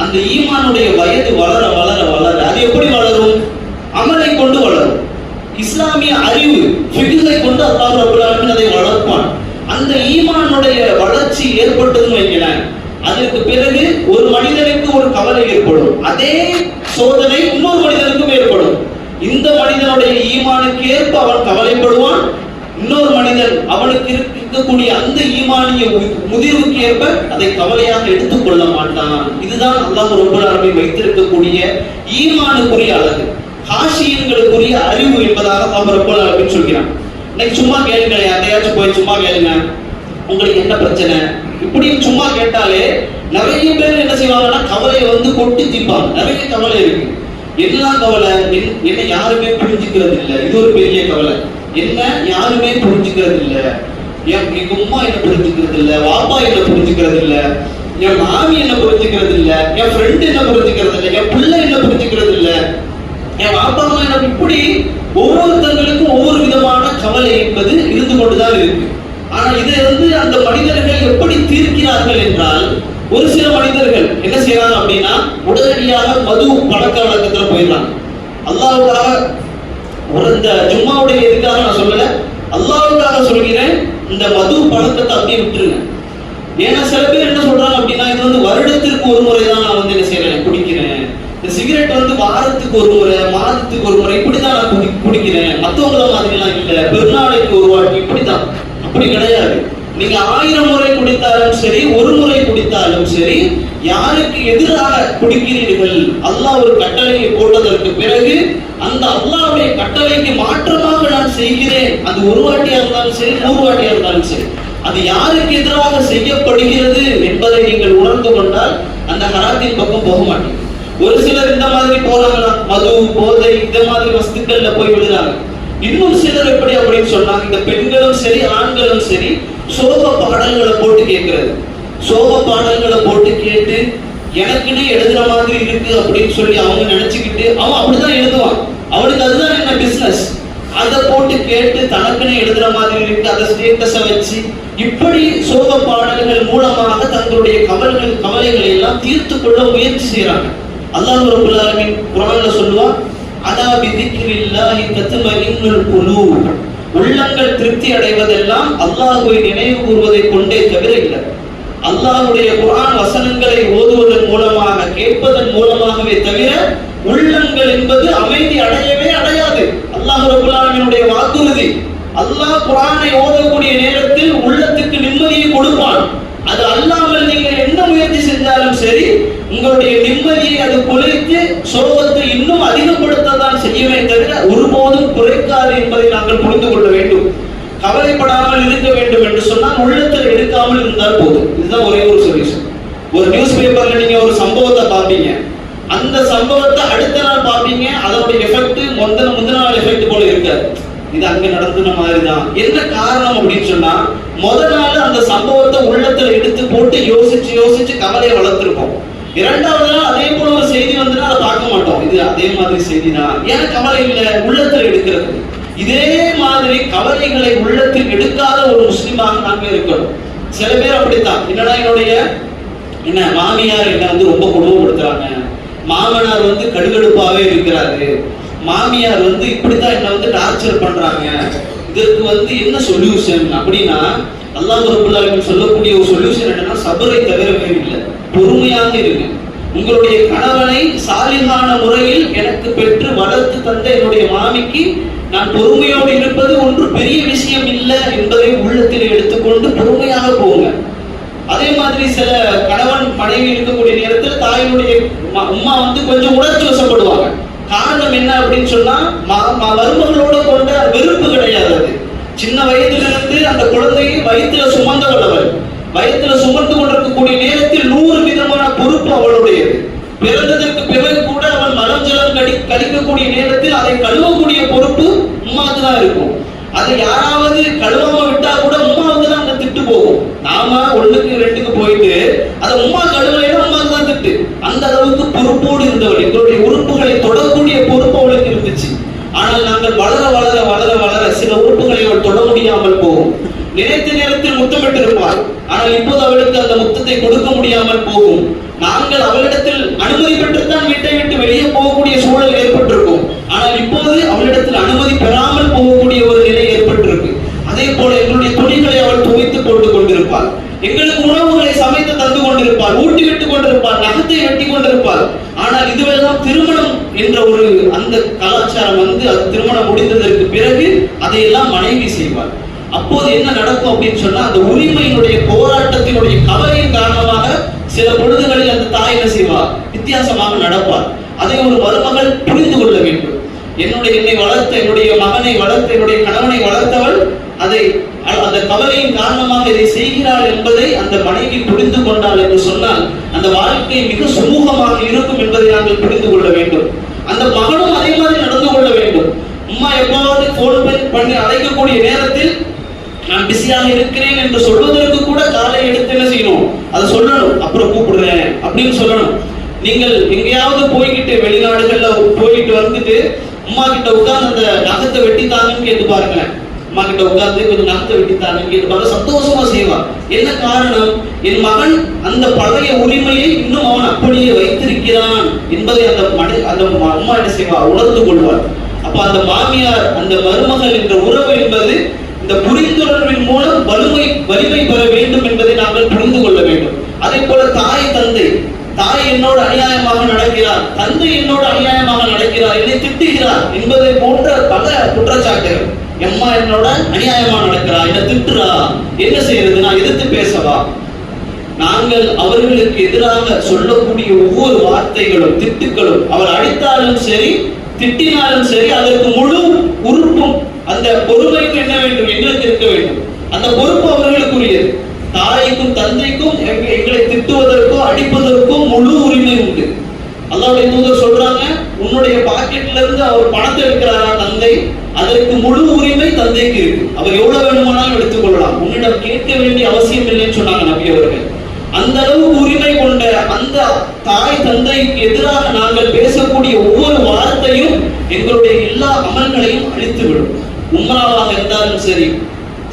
அந்த ஈமானுடைய வயது வளர வளர வளர அது எப்படி வளரும்? அமலை கொண்டு வளரும். இஸ்லாமிய அறிவு ஃபிக்ஹை கொண்டு அல்லாஹ் ரப்பல் ஆலமீன் அதை வளர்ப்பான். அந்த ஈமானுடைய வளர்ச்சி ஏற்பட்டதுன்னு வைங்களேன், அதற்கு பிறகு ஒரு மனிதனுக்கு ஒரு கவலை ஏற்படும். அதே சோதனை இன்னொரு மனிதனுக்கும் ஏற்படும். இந்த மனிதனுடைய ஈமானுக்கு ஏற்ப அவன் கவலைப்படுவான். இன்னொரு மனிதன் அவனுக்கு இருக்கக்கூடிய அந்த ஈமானிய முதிர்வுக்கு ஏற்ப அதை கவலையாக எடுத்துக் கொள்ள மாட்டான். இதுதான் அல்லாஹ் ரப்பல் ஆலமீன் வைத்திருக்கக்கூடிய ஈமானுக்குரிய அழகு, ஹாஷியன்களுக்குரிய அறிவு என்பதாக அல்லாஹ் ரப்பல் ஆலமீன் சொல்கிறான். இன்னைக்கு சும்மா கேளுங்க, யாரையாச்சும் போய் சும்மா கேளுங்க, உங்களுக்கு என்ன பிரச்சனை இப்படின்னு சும்மா கேட்டாலே நிறைய பேர் என்ன செய்வாங்கன்னா கவலையை வந்து கொட்டி தீப்பாங்க. நிறைய கவலை இருக்கு. என்ன கவலை? என்ன யாருமே புரிஞ்சுக்கிறது இல்லை. இது ஒரு பெரிய கவலை. என்ன யாருமே புரிஞ்சுக்கிறது இல்ல. எங்க அம்மா என்ன புரிஞ்சுக்கிறது இல்ல, வாப்பா என்ன புரிஞ்சுக்கிறது இல்ல, என் மாமி என்ன புரிஞ்சுக்கிறது இல்ல, என் ஃப்ரெண்ட் என்ன புரிஞ்சுக்கிறது இல்ல, என் பிள்ளை என்ன புரிஞ்சுக்கிறது இல்ல, என் வாப்பா அம்மா என்ன. இப்படி ஒவ்வொருத்தங்களுக்கும் ஒவ்வொரு விதமான கவலை என்பது இருந்து கொண்டுதான் இருக்கு. ஆனா இதை வந்து அந்த மனிதர்கள் எப்படி தீர்க்கிறார்கள் என்றால், ஒரு சில மனிதர்கள் என்ன செய்யறாங்க அப்படின்னா உடனடியாக மது பழக்க வழக்கத்துல போயிடறாங்க. அல்லாஹ்வுக்காக இந்த ஜும்மாவுடைய இதுக்காக நான் சொல்லல, அல்லாஹ்வுக்காக சொல்கிறேன், இந்த மது பழக்கத்தை அப்படியே விட்டுருங்க. ஏன்னா சில பேர் என்ன சொல்றாங்க அப்படின்னா, இது வந்து வருடத்திற்கு ஒரு முறை தான் நான் வந்து என்ன செய்யறேன் குடிக்கிறேன், இந்த சிகரெட் வந்து வாரத்துக்கு ஒரு முறை மாதத்துக்கு ஒரு முறை இப்படிதான் நான் குடிக்கிறேன், மற்றவங்கள மாதிரி எல்லாம் இல்ல, பெருநாளைக்கு ஒரு வாட்டி இப்படிதான். அப்படி கிடையாது. நீங்க 1000 முறை குடித்தாலும் சரி, ஒரு முறை குடித்தாலும் சரி, யாருக்கு எதிராக குடிக்கிறீர்கள்? அல்லாஹ் ஒரு கட்டளையை போட்டதற்கு பிறகு அந்த அல்லாஹ்வுடைய கட்டளைக்கு மாற்றமாக நான் செய்கிறேன். அது ஒரு வாட்டியா இருந்தாலும் சரி, 100 வாட்டியா இருந்தாலும் சரி, அது யாருக்கு எதிராக செய்யப்படுகிறது என்பதை நீங்கள் உணர்ந்து கொண்டால் அந்த ஹராத்தின் பக்கம் போக மாட்டீங்க. ஒரு சிலர் இந்த மாதிரி போறாங்களா, மது போதை இந்த மாதிரி வஸ்துக்கள்ல போய் விடுறாங்க. இன்னும் சிலர் எப்படி அப்படின்னு சொன்னாங்க, இந்த பெண்களும் சரி ஆண்களும் சரி சோக பாடல்களை போட்டு கேட்கிறது. சோக பாடல்களை போட்டு கேட்டு எனக்குன்னே எழுதுற மாதிரி இருக்கு அப்படின்னு சொல்லி அவங்க நினைச்சுக்கிட்டு அவன் அப்படிதான் எழுதுவான். அவனுக்கு அதுதான் என்ன பிசினஸ். அதை போட்டு கேட்டு தனக்குன்னே எழுதுற மாதிரி இருக்கு, அதை ஸ்டேட்டஸை வச்சு இப்படி சோக பாடல்கள் மூலமாக தங்களுடைய கவலைகளை எல்லாம் தீர்த்து கொள்ள முயற்சி செய்யறாங்க. அல்லாஹ் ரப்பல் ஆலமீன் குர்ஆன்ல சொல்லுவான், அதா பிதிக்ரில்லாஹி தத்மஇன்னுல் குலூப். உள்ளங்கள் திருப்தி அடைவதெல்லாம் அல்லாஹ்வை நினைவு கூறுவதை கொண்டே தவிர இல்லை. அல்லாஹ்வுடைய குர்ஆன் வசனங்களை ஓதுவதன் மூலமாக கேட்பதன் மூலமாகவே தவிர உள்ளங்கள் என்பது அமைதி அடையவே அடையாது. அல்லாஹ் ரப்பல் ஆலமீனுடைய வாக்குறுதி. அல்லாஹ் குர்ஆனை ஓதக்கூடிய நேரத்தில் உள்ளத்துக்கு நிம்மதியை கொடுப்பான். அது அல்லாமல் நீங்கள் என்ன முயற்சி செஞ்சாலும் சரி, உங்களுடைய நிம்மதியை அது குலைத்து சோகத்தை இன்னும் அதிகப்படுத்ததான் செய்யவே தவிர ஒருபோதும் குறைக்காது என்பதை நாங்கள் புரிந்து கொள்ள வேண்டும். கவலைப்படாமல் இருக்க வேண்டும் என்று சொன்னால் உள்ளத்தில் எடுக்காமல் இருந்தால் போதும். இதுதான் ஒரே ஒரு சொல்யூஷன். ஒரு நியூஸ் பேப்பர்ல நீங்க ஒரு சம்பவத்தை பார்ப்பீங்க, அந்த சம்பவத்தை அடுத்த நாள் பார்ப்பீங்க, அதனுடைய எஃபெக்ட் முந்தின நாள் எஃபெக்ட் போல இருக்காது. இது அங்க நடந்துன மாதிரி தான். என்ன காரணம் அப்படின்னு சொன்னா, முதல் நாள் அந்த சம்பவத்தை உள்ளத்துல எடுத்து போட்டு யோசிச்சு யோசிச்சு கவலையை வளர்த்திருப்போம். இரண்டாவது நாள் அதே போல ஒரு செய்தி வந்துன்னா அதை பார்க்க மாட்டோம், இது அதே மாதிரி செய்தி தான், ஏன் கவலை இல்லை, உள்ளத்துல எடுக்கிறது. இதே மாதிரி கவலைகளை உள்ளத்தில் எடுக்காத ஒரு முஸ்லிமாக நாங்க இருக்கணும். சில பேர் அப்படித்தான், என்னடா என்ன மாமியார் என்ன வந்து ரொம்ப கொடுமைப்படுத்துறாங்க, மாமனார் வந்து கடுகடுப்பாவே இருக்கிறாரு, மாமியார் வந்து இப்படித்தான் என்ன வந்து டார்ச்சர் பண்றாங்க, இதற்கு வந்து என்ன சொல்யூஷன் அப்படின்னா, அல்லாஹ் ரப்பல் ஆலமீன் சொல்லக்கூடிய ஒரு சொல்யூஷன் என்னன்னா, சபரை தவிர வேறு இல்லை, பொறுமையாக இருங்க. உங்களுடைய கணவனை சாலிகான முறையில் எனக்கு பெற்று வளர்த்து தந்த என்னுடைய மாமிக்கு நான் பொறுமையோடு இருப்பது ஒன்று பெரிய விஷயம் இல்லை என்பதை உள்ளத்தில் எடுத்துக்கொண்டு பொறுமையாக போங்க. அதே மாதிரி சில கணவன் மனைவி இருக்கக்கூடிய நேரத்தில் தாயினுடைய அம்மா வந்து கொஞ்சம் உணர்ச்சி வசப்படுவாங்க. காரணம் என்ன அப்படின்னு சொன்னா, மருமகளோட கொண்ட வெறுப்பு கிடையாது. அது சின்ன வயதிலிருந்து அந்த குழந்தையை வயிற்றுல சுமந்தவள். வயிற்றுல சுமந்து கொண்டிருக்கக்கூடிய நேரத்தில் 100 விதமான பொறுப்பு அவளுடையது. பிறந்ததற்கு பிறகு கூட அவன் மலம் ஜலம் கழிக்கக்கூடிய நேரத்தில் அதை கழுவக்கூடிய பொறுப்பு உமாவுக்கு தான் இருக்கும். அதை யாராவது கழுவாம விட்டா கூட உமாவுக்கு தான் அந்த திட்டு போகும். நாம 1க்கு 2க்கு போயிட்டு அதை உம்மா கழுவலைன்னா உமாக்கு தான் திட்டு. அந்த அளவுக்கு பொறுப்போடு இருந்தவள். எங்களுடைய உறுப்புகளை தொடக்கூடிய பொறுப்பு அவளுக்கு இருந்துச்சு. ஆனால் நாங்கள் வளர வளர வளர வளர சில உறுப்புகளை அவள் தொட முடியாமல் போகும். நினைத்த நேரத்தில் முத்தமிட்டு இருப்பாள். ஆனால் இப்போது அவளுக்கு அந்த முத்தத்தை கொடுக்க முடியாமல் போகும். நாங்கள் அவளிடத்தில் அனுமதி பெற்றுத்தான் வீட்டை விட்டு வெளியே போகக்கூடிய சூழல் ஏற்பட்டிருக்கும். ஆனால் இப்போது அவளிடத்தில் அனுமதி பெறாமல் போகக்கூடிய ஒரு நிலை ஏற்பட்டிருக்கு. அதே போல எங்களுடைய துணிகளை அவள் துவைத்து போட்டு கொண்டிருப்பாள். எங்களுக்கு உணவுகளை சமைத்து தந்து கொண்டிருப்பாள். ஊட்டி விட்டு கொண்டிருப்பாள். நகத்தை வெட்டி கொண்டிருப்பாள். ஆனால் இதுவெல்லாம் திருமணம் என்ற ஒரு அந்த கலாச்சாரம் அது திருமணம் முடிந்ததற்கு பிறகு அதையெல்லாம் மனைவி செய்வாள். அப்போது என்ன நடக்கும் அப்படின்னு சொன்னா, அந்த உரிமையினுடைய போராட்டத்தினுடைய கவலையின் காரணமாக சில பொழுதுகளில் அந்த தாய் என்ன செய்வார், வித்தியாசமாக நடப்பார். அதை ஒரு மருமகள் புரிந்து கொள்ள வேண்டும். என்னை வளர்த்த, என்னுடைய மகனை வளர்த்த, என்னுடைய கணவனை வளர்த்தவள் அதை அந்த கவலையின் காரணமாக இதை செய்கிறாள் என்பதை அந்த மனைவி புரிந்து கொண்டாள் என்று சொன்னால் அந்த வாழ்க்கை மிக சுமூகமாக இருக்கும் என்பதை நாங்கள் புரிந்து கொள்ள வேண்டும். அந்த மகனும் அதே மாதிரி நடந்து கொள்ள வேண்டும். அம்மா எவ்வாறு போன் பண்ணி அழைக்கக்கூடிய நேரத்தில் நான் பிஸியாக இருக்கிறேன் என்று சொல்வதற்கு கூட காலை எடுத்து என்ன செய்யணும், அதை சொல்லணும். அப்புறம் கூப்பிடுறேன் அப்படின்னு சொல்லணும். நீங்கள் எங்கேயாவது போய்கிட்டு வெளிநாடுகள்ல போயிட்டு வந்துட்டு அம்மா கிட்ட உட்கார்ந்து அந்த நகத்தை வெட்டித்தாங்கன்னு கேட்டு பாருங்களேன். அம்மா கிட்ட உட்கார்ந்து கொஞ்சம் நகத்தை வெட்டித்தாங்கன்னு கேட்டு பாருங்க, சந்தோஷமா செய்வான். என்ன காரணம்? என் மகன் அந்த பழைய உரிமையை இன்னும் அவன் அப்படியே வைத்திருக்கிறான் என்பதை அந்த அம்மா என்ன செய்வார், உணர்ந்து கொள்வார். அப்ப அந்த மாமியார் அந்த மருமகள் என்ற உறவு என்பது இந்த புரிந்துணர்வின் மூலம் வலிமை பெற வேண்டும் என்பதை நாங்கள் புரிந்து கொள்ள வேண்டும். அதே போல தாய் தந்தை, தாய் என்னோடு அநியாயமாக நடக்கிறார், தந்தை என்னோடு அநியாயமாக நடக்கிறார், என்னை திட்டுகிறார் என்பதை போன்ற பல குற்றச்சாட்டுகள். அம்மா என்னோட அநியாயமாக நடக்கிறா, என்னை திட்டுறா, என்ன செய்யறது, நான் எதிர்த்து பேசவா? நாங்கள் அவர்களுக்கு எதிராக சொல்லக்கூடிய ஒவ்வொரு வார்த்தைகளும் திட்டுக்களும், அவர் அடித்தாலும் சரி திட்டினாலும் சரி, அதற்கு முழு உறுப்பும் அந்த பொறுமைக்கு என்ன வேண்டும், எங்களுக்கு இருக்க வேண்டும். அந்த பொறுப்பு அவர்களுக்குரியது. தாய்க்கும் தந்தைக்கும் எங்களை திட்டுவதற்கோ அடிப்பதற்கோ முழு உரிமை உண்டு. அல்லாஹ்வுடைய தூதர் சொல்றாங்க, உன்னுடைய பாக்கெட்ல இருந்து அவர் பணத்தை எடுக்கிறாரா தந்தை, அதற்கு முழு உரிமை தந்தைக்கு இருக்கு. அவர் எவ்வளவு வேணுமானாலும் எடுத்துக் கொள்ளலாம், உன்னிடம் கேட்க வேண்டிய அவசியம் இல்லைன்னு சொன்னாங்க நபி அவர்கள். அந்த அளவு உரிமை கொண்ட அந்த தாய் தந்தைக்கு எதிராக நாங்கள் பேசக்கூடிய ஒவ்வொரு வார்த்தையும் எங்களுடைய எல்லா அமல்களையும் அழித்துவிடும். உம்ராவாக இருந்தாலும் சரி,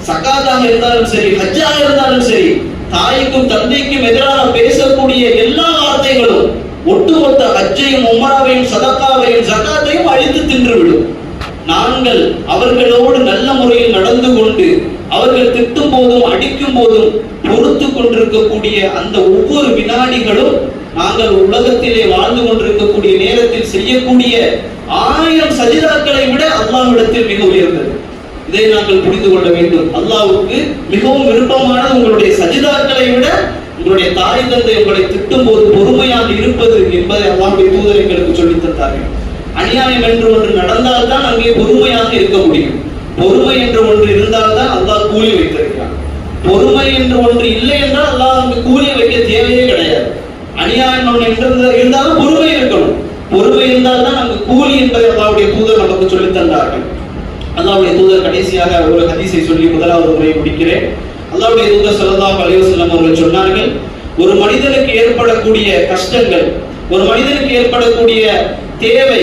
சகாத்தாக இருந்தாலும் சரி, ஹஜ்ஜாக இருந்தாலும் சரி, தாய்க்கும் தந்தைக்கும் எதிராக பேசக்கூடிய எல்லா வார்த்தைகளும் ஒட்டுமொத்த ஹஜ்ஜையும் உம்ராவையும் சதகாவையும் ஜகாத்தையும் அழித்து தின்றுவிடும். நாங்கள் அவர்களோடு நல்ல முறையில் நடந்து கொண்டு அவர்கள் திட்டும் போதும் அடிக்கும் போதும் பொறுத்து கொண்டிருக்கக்கூடிய அந்த ஒவ்வொரு வினாடிகளும் நாங்கள் உலகத்திலே வாழ்ந்து கொண்டிருக்கக்கூடிய நேரத்தில் செய்யக்கூடிய 1000 சஜிதாக்களை விட அல்லாஹ்விடத்தில் மிக உயர்ந்தது. இதை நாங்கள் புரிந்து கொள்ள வேண்டும். அல்லாஹ்வுக்கு மிகவும் விருப்பமானது உங்களுடைய சஜிதாக்களை விட உங்களுடைய தாய் தந்தை உங்களை திட்டும் போது பொறுமையாக இருப்பது என்பதை அல்லாஹ்வுடைய தூதர் எங்களுக்கு சொல்லித் தந்தார்கள். அநியாயம் என்று ஒன்று நடந்தால்தான் அங்கே பொறுமையாக இருக்க முடியும். பொறுமை என்று ஒன்று இருந்தால்தான் அல்லாஹ் கூலி வைத்திருக்கிறான். பொறுமை என்று ஒன்று இல்லை என்றால் அல்லாஹ் அங்கு கூலி வைக்க தேவையே கிடையாது. அநியாயம் ஒன்று இருந்தாலும் பொறுமை இருக்கணும். பொறுமை இருந்தால்தான் அங்கு கூலி என்பதை அல்லாஹ்வுடைய தூதர் நமக்கு சொல்லித் தந்தார்கள். அல்லாஹ்வுடைய தூதர் கடைசியாக ஒரு ஹதீஸை சொல்லி முதலாவது முறை முடிக்கிறேன். அல்லாஹ்வுடைய தூதர் ஸல்லல்லாஹு அலைஹி வஸல்லம் அவர்கள் சொன்னார்கள், ஒரு மனிதனுக்கு ஏற்படக்கூடிய கஷ்டங்கள், ஒரு மனிதனுக்கு ஏற்படக்கூடிய தேவை,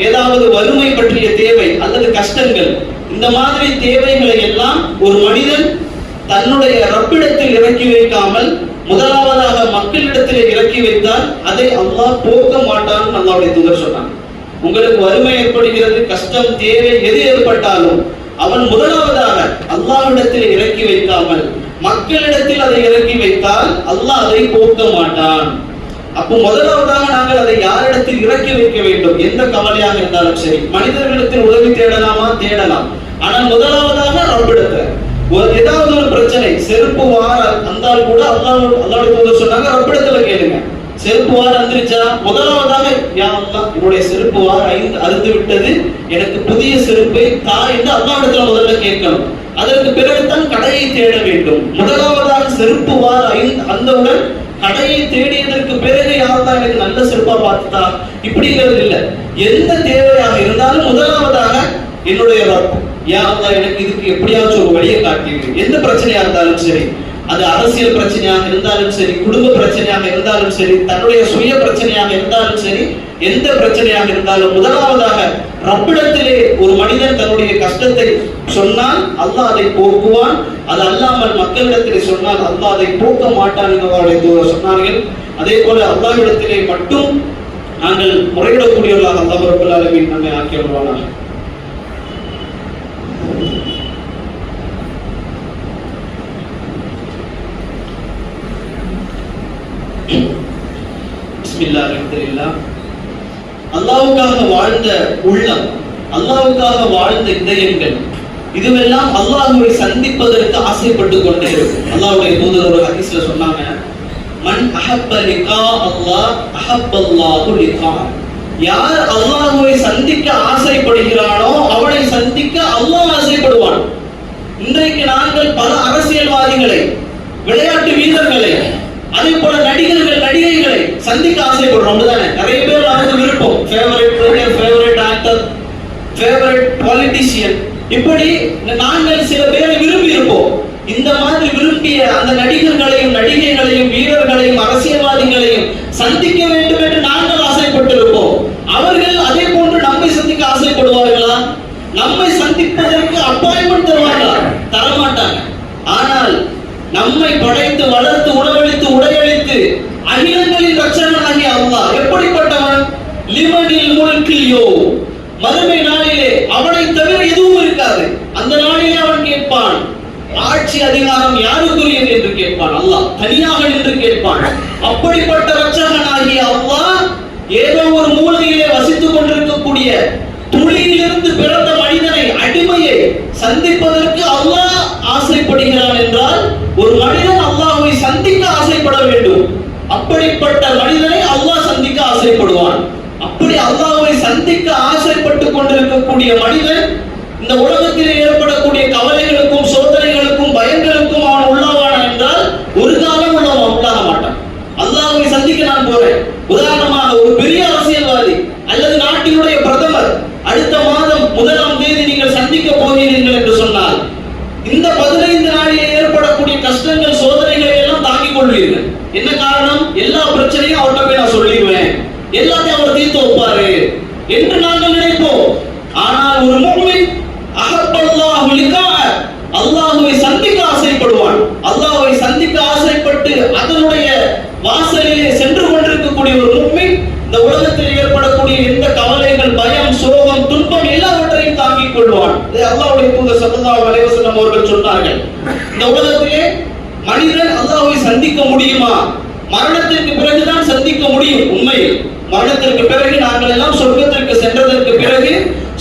ஏதாவது வறுமை பற்றிய தேவை அல்லது கஷ்டங்கள், இந்த மாதிரி தேவைகளை எல்லாம் ஒரு மனிதன் தன்னுடைய ரப்பிடத்தில் இறக்கி வைக்காமல் முதலாவதாக மக்களிடத்திலே இறக்கி வைத்தால் அதை அல்லாஹ் போக்க மாட்டான். அல்லாஹ்வுடைய தூதர் சொன்னாங்க, உங்களுக்கு வறுமை ஏற்படுகிறது, கஷ்டம், தேவை எது ஏற்பட்டாலும் அவன் முதலாவதாக அல்லாஹ்விடத்தில் இறக்கி வைக்காமல் மக்களிடத்தில் அதை இறக்கி வைத்தால் அல்லாஹ் அதை போக்க மாட்டான். அப்போ முதலாவதாக நாங்கள் அதை யாரிடத்தில் இறக்கி வைக்க வேண்டும்? எந்த கவலையாக இருந்தாலும் சரி, மனிதர்களிடத்தில் உதவி தேடலாமா? தேடலாம். ஆனால் முதலாவதாக ரப்பிடத்தில் ஏதாவது ஒரு பிரச்சனை, செருப்பு வார வந்தால் கூட அல்லாஹ்வுடைய தூதர் சொன்னாங்க, ரப்பிடத்துல கேளுங்க. செருப்பு வார வந்துருச்சா, முதலாவதாக யா அல்லாஹ், என்னுடைய செருப்பு வார அறுந்து விட்டது, எனக்கு புதிய செருப்பை தா என்று அல்லாஹ்விடத்துல முதல்ல கேட்கணும். அதற்கு பிறகுதான் கடையை தேட வேண்டும். முதலாவதாக செருப்பு வார அந்தவுடன் கடையை தேடியதற்கு பிறகு யாருதான் எனக்கு நல்ல செருப்பா பார்த்துட்டா, இப்படிங்கிறது இல்லை. எந்த தேவையாக இருந்தாலும் முதலாவதாக என்னுடைய ரப், யா அல்லாஹ் எனக்கு இதுக்கு எப்படியாச்சும் ஒரு வழியை காட்டிடு. எந்த பிரச்சனையா இருந்தாலும் சரி, அது அரசியல் பிரச்சனையாக இருந்தாலும் சரி, குடும்ப பிரச்சனையாக இருந்தாலும் சரி, தன்னுடைய சுய பிரச்சனையாக இருந்தாலும் சரி, எந்த பிரச்சனையாக இருந்தாலும் முதலாவதாக ரப்பிடத்திலே ஒரு மனிதன் தன்னுடைய கஷ்டத்தை சொன்னால் அல்லாஹ் அதை போக்குவான். அது அல்லாமல் மக்களிடத்திலே சொன்னால் அல்லாஹ் அதை போக்க மாட்டான் என்று சொன்னார்கள். அதே போல அல்லாஹ்விடத்திலே மட்டும் நாங்கள் முறையிடக்கூடியவர்களாக அல்லாஹ் ரப்பல் ஆலமீன் நம்மை ஆக்கி வருவானாக. பிஸ்மில்லாஹ் அல்ஹம்துலில்லாஹ். அல்லாஹ்வுக்காக வாழ்ந்த உள்ளம், அல்லாஹ்வுக்காக வாழ்ந்த இதயங்கள், இதுவெல்லாம் அல்லாஹ்வை சந்திப்பதற்கு ஆசைப்பட்டு கொண்டே இருக்கும். அல்லாஹ்வுடைய தூதர் ஒரு ஹதீஸ்ல சொன்னாங்க, மன் அஹப்ப லிகா அல்லாஹ் அஹப்பல்லாஹு லிகா. யார் அல்லாஹ்வை சந்திக்க ஆசைப்படுகிறானோ அவனை சந்திக்க அல்லாஹ் ஆசைப்படுவான். இன்றைக்கு நாங்கள் பல அரசியல்வாதிகளை, விளையாட்டு வீரர்களை, அதே போல நடிகர்கள், நடிகைகளை சந்திக்க ஆசைப்படுறோம் தானே. நிறைய பேர் அவங்க விருப்பம், favourite player, favourite actor, favourite politician, இப்படி நாங்கள் சில பேரை விரும்பி இருப்போம். இந்த மாதிரி விரும்பிய அந்த நடிகர்களையும், நடிகைகளையும், வீரர்களையும், அரசியல்வாதிகளையும் சந்திக்க வேண்டும் என்று நாங்கள் ஆசைப்பட்டிருப்போம். அவர்கள் அதே போன்று நம்மை சந்திக்க ஆசைப்படுவார்களா? நம்மை சந்திப்பதற்கு அப்பாயின்மெண்ட் தருவார்களா? தரமாட்டாங்க. ஆனால் நம்மை படைத்து வளர்த்து உணவளித்து உடையளித்து அகிலங்களின் ரட்சகனாகிய அல்லாஹ் எப்படிப்பட்டவன்? லிமனில் முல்கியோ, மறுமை நாளிலே அவனை தவிர எதுவும் இருக்காது. அந்த நாளிலே அவன் கேட்பான், ஆட்சி அதிகாரம் யாருக்குரியது என்று கேட்பான். அல்லாஹ் தனியாக என்று கேட்பான். அப்படிப்பட்ட ரட்சகனாகிய அல்லாஹ் ஏதோ ஒரு மூலையிலே வசித்துக் கொண்டிருக்கக்கூடிய துளியிலிருந்து பிறந்த மனிதனை, அடிமையை சந்திப்பதற்கு அல்லாஹ் ஆசைப்படுகிறான் என்றால் ஒரு மனிதன் அல்லாஹ்வை சந்திக்க ஆசைப்பட வேண்டும். அப்படிப்பட்ட மனிதனை அல்லாஹ் சந்திக்க ஆசைப்படுவான். அப்படி அல்லாஹ்வை சந்திக்க ஆசைப்பட்டு கொண்டிருக்கக்கூடிய மனிதன் இந்த உலகத்திலே ஏற்படக்கூடிய கவலைகளுக்கும் சோதனைகளுக்கும் பயங்களுக்கும் அவன் உள்ளாவான் என்றால் ஒரு காலம் உள்ளாக மாட்டான். அல்லாஹ்வை சந்திக்க நான் போறேன். உதாரணமாக ஒரு பெரிய அரசியல்வாதி அல்லது நாட்டினுடைய பிரதமர் அடுத்த மாதம் 1ஆம் தேதி நீங்கள் சந்திக்க போகிறீர்கள் என்று சொன்னால் இந்த 15 நாளிலே ஏற்படக்கூடிய கஷ்டங்கள், சோதனைகளை எல்லாம் தாங்கிக் கொள்வீர்கள். என்ன காரணம்? எல்லா பிரச்சனையும் அவர்கிட்ட போய் நான் சொல்லிடுவேன், எல்லாத்தையும் அவர் தீர்த்து வைப்பாரு என்று நாங்கள் நினைப்போம். ஆனால் ஒரு முஃமின் அஹப்பல்லாஹு லிகா, அல்லாஹ்வை சந்திக்க ஆசைப்படுவான். அல்லாஹ்வை சந்திக்க ஆசைப்பட்டு அதனுடைய வாசலிலே சென்று கொண்டிருக்கக்கூடிய ஒரு முஃமின் இந்த உலகத்தில் ஏற்படக்கூடிய எந்த கவலைகள், பயம், சோகம், துன்பம் எல்லாவற்றையும் தாங்கிக் கொள்வான். இது அல்லாஹ்வுடைய தூதர் ஸல்லல்லாஹு அலைஹி வஸல்லம் அவர்கள் சொன்னார்கள். இந்த உலகத்திலே மனிதன் அல்லாஹ்வை சந்திக்க முடியுமா? மரணத்திற்கு பிறகுதான் சந்திக்க முடியும். உண்மையில் மரணத்திற்கு பிறகு நாங்கள் எல்லாம் சொர்க்கத்திற்கு சென்றதற்கு பிறகு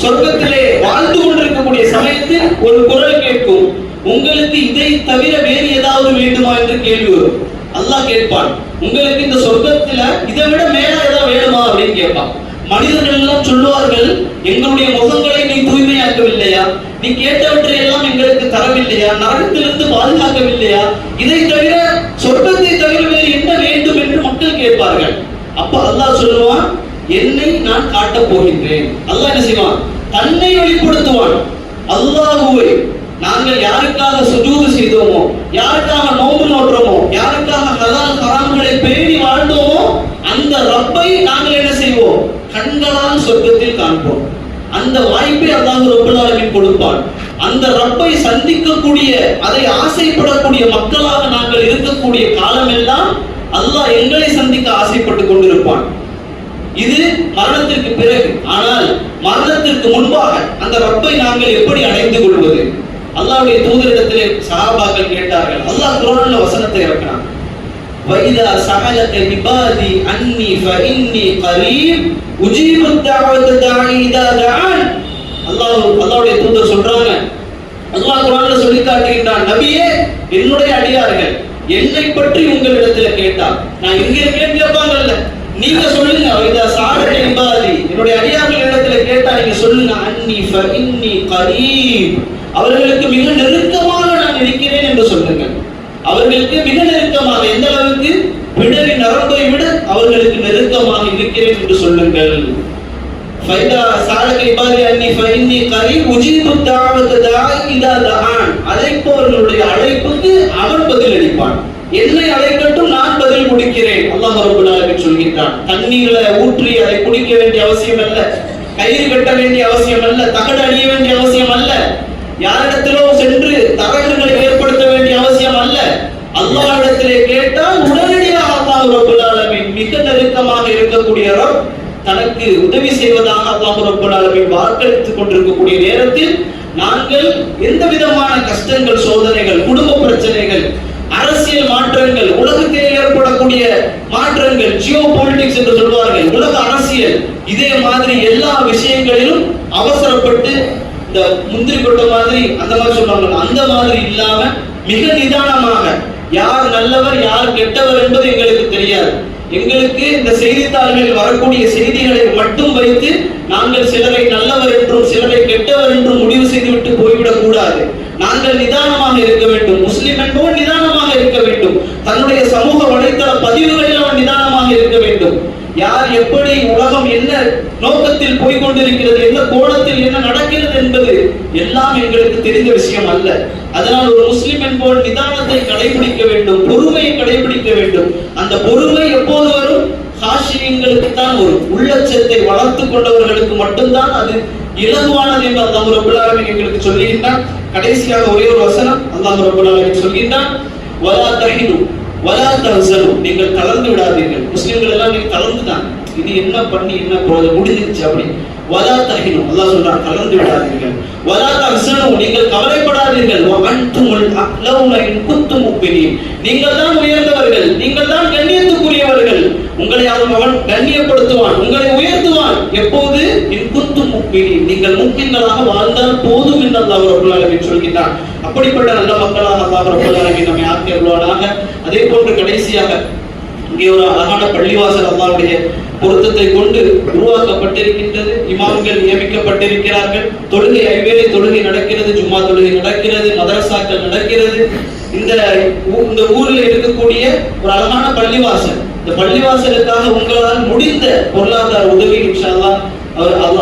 சொர்க்கத்திலே வாழ்ந்து கொண்டிருக்கக்கூடிய சமயத்தில் ஒரு குரல் கேட்கும், உங்களுக்கு இதை தவிர வேறு ஏதாவது வேண்டுமா என்று கேள்வி வரும். அல்லாஹ் கேட்பான், உங்களுக்கு இந்த சொர்க்கத்துல இதை விட மேல ஏதாவது வேணுமா அப்படின்னு கேட்பான். மனிதர்கள் எல்லாம் சொல்லுவார்கள், எங்களுடைய முகங்களை நீ தூய்மையாக்கவில்லையா, நீ கேட்டவற்றை எல்லாம் எங்களுக்கு தரவில்லையா, நரகத்திலிருந்து பாதுகாக்கவில்லையா, இதை தவிர சொர்க்கத்தை தவிர வேறு என்ன வேண்டும் என்று மக்கள் கேட்பார்கள். அப்ப அல்லாஹ் சொல்லுவான், என்னை நான் காட்டப் போகின்றேன். அல்லாஹ் என்ன செய்வான்? தன்னை வெளிப்படுத்துவான். அல்லாஹ்வை நாங்கள் யாருக்காக சுஜூது செய்தோமோ, யாருக்காக நோன்பு நோற்றோமோ, யாருக்காக ஹலால் ஹராம்களை பேணி வாழ்ந்தோமோ அந்த ரப்பை நாங்கள் என்ன செய்வோம்? கண்களால் சொர்க்கத்தில் காண்போம். அந்த வாய்ப்பை அல்லாஹ் ரப்பல் ஆலமீன் கொடுப்பான். அந்த ரப்பை சந்திக்கக்கூடிய, அதை ஆசைப்படக்கூடிய மக்களாக நாங்கள் இருக்கக்கூடிய காலமெல்லாம் அல்லாஹ் எங்களை சந்திக்க ஆசைப்பட்டு கொண்டிருப்பான். இது மரணத்திற்கு பிறகு. ஆனால் மரணத்திற்கு முன்பாக அந்த ரப்பை நாங்கள் எப்படி அடைந்து கொள்வது? அல்லாஹ்வுடைய தூதரிடத்திலே சஹாபாக்கள் கேட்டார்கள். அல்லாஹ் குர்ஆன்ல வசனத்தை இறக்கினான், வைதா சஅலக இபாதி அன்னி ஃபஇன்னி கரீப் உஜீபு தஅவத தாஇ இதா தஆன். அல்லாஹ்வுடைய தூதர் சொல்றாங்க, அல்லாஹ் குர்ஆன்ல சொல்லி காட்டுகிறான், நபியே என்னுடைய அடியார்கள் என்னை பற்றி உங்களிடத்துல கேட்டா நான் எங்க இருக்கேன்னு கேட்பாங்கல்ல, நீங்க சொல்லுங்க, வைதா சஅலக இபாதி என்னுடைய அடியார்கள் இடத்துல கேட்டா நீங்க சொல்லுங்க, அன்னி ஃபஇன்னி கரீப் அவர்களுக்கு மிக நெருக்கமாக நான் இருக்கிறேன் என்று சொல்லுங்கள். அவர்களுக்கு மிக நெருக்கமாக, எந்த அளவுக்கு? பிடரி நரம்பை விட அவர்களுக்கு நெருக்கமாக இருக்கிறேன் என்று சொல்லுங்கள். அழைப்பவர்களுடைய அழைப்புக்கு அவன் பதில் பதில் அளிப்பான். என்னை அழைக்கட்டும், நான் பதில் குடிக்கிறேன். அல்லாஹ் ரப்பல் ஆலமீன் சொல்கின்றான். தண்ணீரை ஊற்றி அதை குடிக்க வேண்டிய அவசியம் அல்ல, கயிறு கட்ட வேண்டிய அவசியம் அல்ல, தகடு அணிய வேண்டிய அவசியம் அல்ல, யாரிடத்திலோ சென்று தரகர்களை ஏற்படுத்த வேண்டிய அவசியம் அல்ல. அல்லாஹ்விடத்திலே கேட்டால் உடனடியாக அல்லாஹ் ரப்பல் ஆலமீன் மிக நெருக்கமாக இருக்கக்கூடிய ரப் தனக்கு உதவி செய்வதாக அல்லாஹ் ரப்பல் ஆலமீன் வாக்களித்துக் கொண்டிருக்கக்கூடிய நேரத்தில் நாங்கள் எந்த விதமான கஷ்டங்கள், சோதனைகள், குடும்ப பிரச்சனைகள், அரசியல் மாற்றங்கள், உலகத்தில் ஏற்படக்கூடிய மாற்றங்கள், ஜியோ பொலிட்டிக்ஸ் என்று சொல்வார்கள், உலக அரசியல், இதே மாதிரி எல்லா விஷயங்களிலும் அவசரப்பட்டு இந்த முந்திரி கொட்ட மாதிரி அந்த மாதிரி சொல்றாங்க, அந்த மாதிரி இல்லாம மிக நிதானமாக யார் நல்லவர் யார் கெட்டவர் என்பது எங்களுக்கு தெரியாது. எங்களுக்கு இந்த செய்தித்தாள்களில் வரக்கூடிய செய்திகளை மட்டும் வைத்து நாங்கள் சிலரை நல்லவர் என்றும் சிலரை கெட்டவர் என்றும் முடிவு செய்துவிட்டு போய்விடக் கூடாது. நாங்கள் நிதானமாக இருக்க வேண்டும். முஸ்லிம் என்பவன் நிதானமாக இருக்க வேண்டும். தன்னுடைய சமூக வலைத்தள பதிவுகளில் அவன் நிதானமாக இருக்க வேண்டும். யார் எப்படி உலகம் என்ன நோக்கத்தில் போய்கொண்டிருக்கிறது, என்ன கோணத்தில் என்ன நடக்கிறது என்பது எல்லாம் எங்களுக்கு தெரிந்த விஷயம் அல்ல. அதனால் ஒரு முஸ்லிம் என்பவன் நிதானத்தை கடைபிடிக்க வேண்டும், பொறுமையை கடைபிடிக்க வேண்டும். அந்த பொறுமை எப்போது வரும்? காஷியங்களுக்கு தான் வரும். உள்ளச்சத்தை வளர்த்து கொண்டவர்களுக்கு மட்டும்தான் அது இலகுவானது என்று அல்லாஹ் ரப்பல் ஆலமீன் எங்களுக்கு சொல்லுகின்றான். கடைசியாக ஒரே ஒரு வசனம் அல்லாஹ் ரப்பல் ஆலமீன் சொல்கின்றான், வலா தஹினு வலா தஹ்சனு, நீங்கள் கலந்து விடாதீர்கள். முஸ்லிம்கள் எல்லாம் நீங்க கலந்துதான், இது என்ன பண்ணி என்ன முடிஞ்சிருச்சு அப்படி. வலா தஹினு, அல்லாஹ் சொல்றான் கலந்து விடாதீர்கள். வலா தஹ்சனு, நீங்கள் கவலைப்படாதீர்கள். வ அன்துமுல் அக்லவுன இன் குன்தும் முஃமினீன், நீங்கள் தான் உயர்ந்தவர்கள், நீங்கள் தான் கண்ணியத்துக்குரியவர்கள். உங்களை அவன் கண்ணியப்படுத்துவான், உங்களை உயர்த்துவான். எப்போது? இன் குன்தும் முஃமினீன், நீங்கள் முஃமின்களாக வாழ்ந்தால் போதும் என்று அல்லாஹ் ரப்பல் ஆலமீன் சொல்கிறான். அப்படிப்பட்ட நல்ல மக்களாக அல்லாஹ் ரப்பல் ஆலமீன் நம்மை ஆக்கி அருள்வானாக. அதே போன்று கடைசியாக இங்கே ஒரு அழகான பள்ளிவாசல் அல்லாஹ்வுடைய பொருத்தத்தை கொண்டு உருவாக்கப்பட்டிருக்கின்றது. இமாம்கள் நியமிக்கப்பட்டிருக்கிறார்கள். தொழுகை, ஐவேளை தொழுகை நடக்கிறது, ஜும்மா தொழுகை நடக்கிறது, மதரசாக்கள் நடக்கிறது. இந்த ஊரில் இருக்கக்கூடிய ஒரு அழகான பள்ளிவாசல். இந்த பள்ளிவாசலுக்காக உங்களால் முடிந்த பொருளாதார உதவி இன்ஷா அல்லாஹ்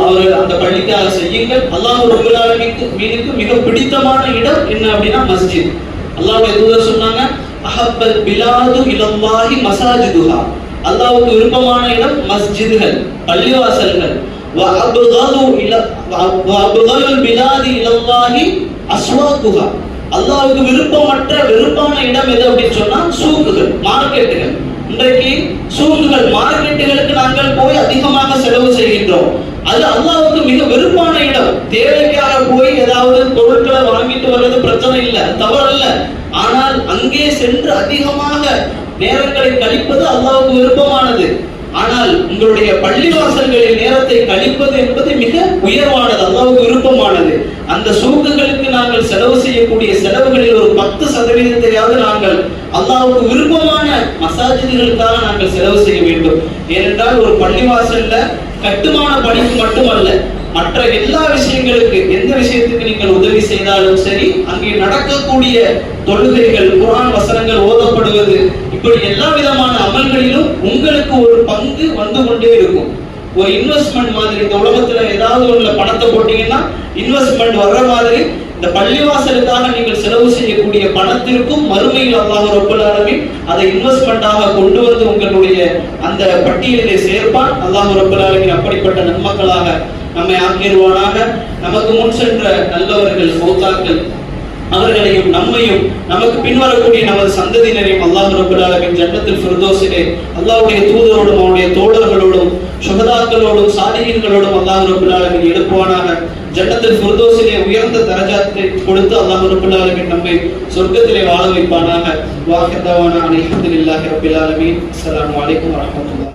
அவர் அந்த பள்ளிக்காக செய்யுங்கள். அல்லாஹ் ரப்பல் ஆலமீனுக்கு மிக பிடித்தமான இடம் என்ன அப்படின்னா மஸ்ஜித். அல்லாஹ்வுடைய தூதர் சொன்னாங்க, அஹப்பல் பிலாது இலல்லாஹி மசாஜிதுஹா, அல்லாஹ்வுக்கு விருப்பமான இடம் மஸ்ஜிதுகள், பள்ளிவாசல்கள். வ அப்கதுல் பிலாதி இலல்லாஹி அஸ்வாகுஹா, அல்லாஹ்வுக்கு விருப்பமற்ற வெறுப்பான இடம் எது அப்படின்னு சொன்னா சூக்குகள், மார்க்கெட்டுகள். இன்றைக்கு சூக்குகள், மார்க்கெட்டுகளுக்கு நாங்கள் போய் அதிகமாக செலவு செய்கின்றோம். அது அல்லாஹ்வுக்கு மிக வெறுப்பான இடம். தேவைக்காக போய் ஏதாவது பொருட்களை வாங்கிட்டு வர்றது பிரச்சனை இல்லை, தவறல்ல. ஆனால் அங்கே சென்று அதிகமாக நேரங்களை கழிப்பது அல்லாஹ்வுக்கு விருப்பமானது. ஆனால் உங்களுடைய பள்ளிவாசல்களில் நேரத்தை கழிப்பது என்பது மிக உயர்வானது, அல்லாஹ்வுக்கு விருப்பமானது. அந்த சூக்குகளுக்கு நாங்கள் செலவு செய்யக்கூடிய செலவுகளில் ஒரு 10% நாங்கள் அல்லாஹ்வுக்கு விருப்பமான மசாஜிதுகளுக்காக நாங்கள் செலவு செய்ய வேண்டும். ஏனென்றால் ஒரு பள்ளிவாசல்ல கட்டுமான பணிக்கு மட்டுமல்ல, மற்ற எல்லா விஷயங்களுக்கு, எந்த விஷயத்துக்கு நீங்கள் உதவி செய்தாலும் சரி, அங்கே நடக்கக்கூடிய தொழுகைகள், குர்ஆன் வசனங்கள் ஓதப்படுவது, இப்படி எல்லா விதமான அமல்களிலும் உங்களுக்கு ஒரு பங்கு வந்து கொண்டே இருக்கும். ஒரு இன்வெஸ்ட்மெண்ட் மாதிரி, இந்த உலகத்துல ஏதாவது ஒண்ணுல பணத்தை போட்டீங்கன்னா இன்வெஸ்ட்மெண்ட் வர்ற மாதிரி இந்த பள்ளிவாசலுக்காக நீங்கள் செலவு செய்யக்கூடிய பணத்திற்கும் மறுமையில் அல்லாஹ் ரப்பல் ஆலமீன் அதை இன்வெஸ்ட்மெண்டாக கொண்டு வந்து உங்களுடைய அந்த பட்டியலிலே சேர்ப்பான். அல்லாஹ் ரப்பல் ஆலமீன் அப்படிப்பட்ட நன்மக்களாக நம்மை ஆக்கிடுவானாக. நமக்கு முன் சென்ற நல்லவர்கள், மௌத்தாக்கள், அவர்களையும் நம்மையும் நமக்கு பின்வரக்கூடிய நமது சந்ததியினரையும் அல்லாஹ் ரப்பல் ஆலமீன் ஜன்னத்துல் ஃபிர்தௌஸிலே அல்லாஹ்வுடைய தூதரோடும் அவருடைய தோழர்களோடும் சுஹதாக்களோடும் சாலிஹீன்களோடும் அல்லாஹ் ரப்பல் ஆலமீன் எழுப்புவானாக. ஜன்னத்துல் ஃபிர்தௌஸிலே உயர்ந்த தரஜாத்தை கொடுத்து அல்லாஹ் ரப்பல் ஆலமீன் நம்மை சொர்க்கத்திலே வாழ வைப்பானாக. வாஹிர் தவானா அல்ஹம்துலில்லாஹி ரப்பில் ஆலமீன். அஸ்ஸலாமு அலைக்கும் வரஹ்மத்துல்லாஹி.